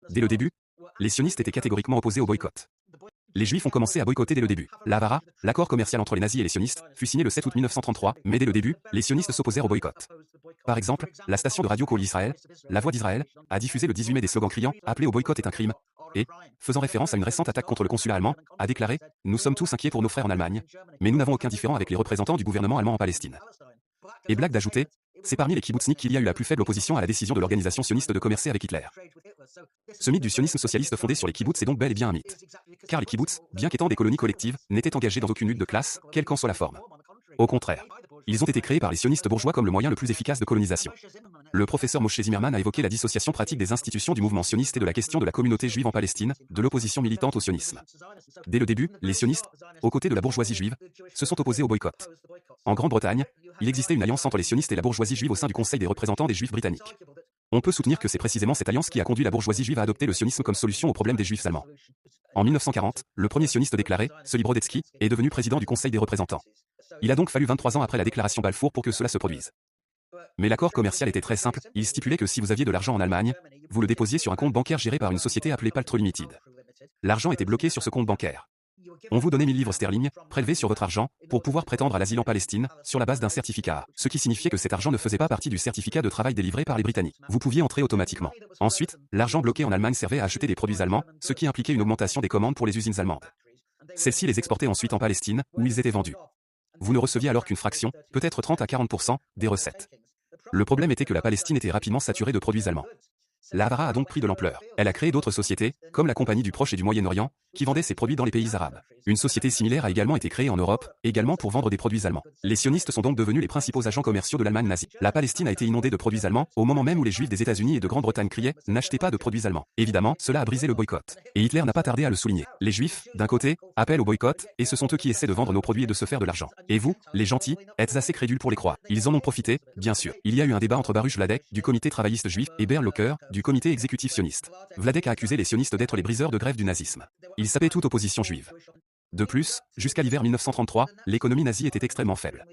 Dès le début, les sionistes étaient catégoriquement opposés au boycott. Les Juifs ont commencé à boycotter dès le début. L'Havara, l'accord commercial entre les nazis et les sionistes, fut signé le 7 août 1933, mais dès le début, les sionistes s'opposèrent au boycott. Par exemple, la station de radio Kol Israël, La Voix d'Israël, a diffusé le 18 mai des slogans criants « Appeler au boycott est un crime » et, faisant référence à une récente attaque contre le consulat allemand, a déclaré « Nous sommes tous inquiets pour nos frères en Allemagne, mais nous n'avons aucun différend avec les représentants du gouvernement allemand en Palestine. » Et blague d'ajouter, c'est parmi les kibbutzniks qu'il y a eu la plus faible opposition à la décision de l'organisation sioniste de commercer avec Hitler. Ce mythe du sionisme socialiste fondé sur les kibbutz est donc bel et bien un mythe. Car les kibbutz, bien qu'étant des colonies collectives, n'étaient engagés dans aucune lutte de classe, quelle qu'en soit la forme. Au contraire, ils ont été créés par les sionistes bourgeois comme le moyen le plus efficace de colonisation. Le professeur Moshe Zimmerman a évoqué la dissociation pratique des institutions du mouvement sioniste et de la question de la communauté juive en Palestine, de l'opposition militante au sionisme. Dès le début, les sionistes, aux côtés de la bourgeoisie juive, se sont opposés au boycott. En Grande-Bretagne, il existait une alliance entre les sionistes et la bourgeoisie juive au sein du Conseil des représentants des Juifs britanniques. On peut soutenir que c'est précisément cette alliance qui a conduit la bourgeoisie juive à adopter le sionisme comme solution au problème des Juifs allemands. En 1940, le premier sioniste déclaré, Sully Brodsky, est devenu président du Conseil des représentants. Il a donc fallu 23 ans après la déclaration Balfour pour que cela se produise. Mais l'accord commercial était très simple, il stipulait que si vous aviez de l'argent en Allemagne, vous le déposiez sur un compte bancaire géré par une société appelée Paltro Limited. L'argent était bloqué sur ce compte bancaire. On vous donnait 1000 livres sterling, prélevés sur votre argent, pour pouvoir prétendre à l'asile en Palestine, sur la base d'un certificat A, ce qui signifiait que cet argent ne faisait pas partie du certificat de travail délivré par les Britanniques. Vous pouviez entrer automatiquement. Ensuite, l'argent bloqué en Allemagne servait à acheter des produits allemands, ce qui impliquait une augmentation des commandes pour les usines allemandes. Celles-ci les exportaient ensuite en Palestine, où ils étaient vendus. Vous ne receviez alors qu'une fraction, peut-être 30 à 40%, des recettes. Le problème était que la Palestine était rapidement saturée de produits allemands. La Havara a donc pris de l'ampleur. Elle a créé d'autres sociétés, comme la Compagnie du Proche et du Moyen-Orient, qui vendait ses produits dans les pays arabes. Une société similaire a également été créée en Europe, également pour vendre des produits allemands. Les sionistes sont donc devenus les principaux agents commerciaux de l'Allemagne nazie. La Palestine a été inondée de produits allemands, au moment même où les Juifs des États-Unis et de Grande-Bretagne criaient « N'achetez pas de produits allemands ». Évidemment, cela a brisé le boycott. Et Hitler n'a pas tardé à le souligner. Les Juifs, d'un côté, appellent au boycott, et ce sont eux qui essaient de vendre nos produits et de se faire de l'argent. Et vous, les gentils, êtes assez crédules pour les croire. Ils en ont profité, bien sûr. Il y a eu un débat entre Baruch Vladek, du comité travailliste juif, et Berl Locker, du comité exécutif sioniste. Vladek a accusé les sionistes d'être les briseurs de grève du nazisme. Il sapait toute opposition juive. De plus, jusqu'à l'hiver 1933, l'économie nazie était extrêmement faible.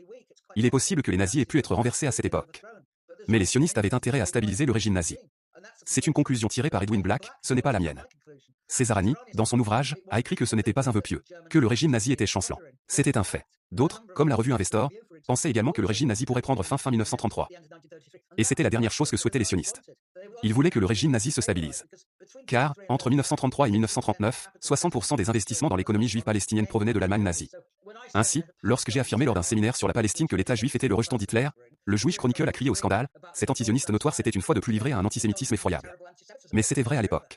Il est possible que les nazis aient pu être renversés à cette époque. Mais les sionistes avaient intérêt à stabiliser le régime nazi. C'est une conclusion tirée par Edwin Black, ce n'est pas la mienne. Césarani, dans son ouvrage, a écrit que ce n'était pas un vœu pieux, que le régime nazi était chancelant. C'était un fait. D'autres, comme la revue Investor, pensaient également que le régime nazi pourrait prendre fin 1933. Et c'était la dernière chose que souhaitaient les sionistes. Ils voulaient que le régime nazi se stabilise. Car, entre 1933 et 1939, 60% des investissements dans l'économie juive palestinienne provenaient de l'Allemagne nazie. Ainsi, lorsque j'ai affirmé lors d'un séminaire sur la Palestine que l'État juif était le rejeton d'Hitler, le Jewish Chronicle a crié au scandale, cet antisioniste notoire s'était une fois de plus livré à un antisémitisme effroyable. Mais c'était vrai à l'époque.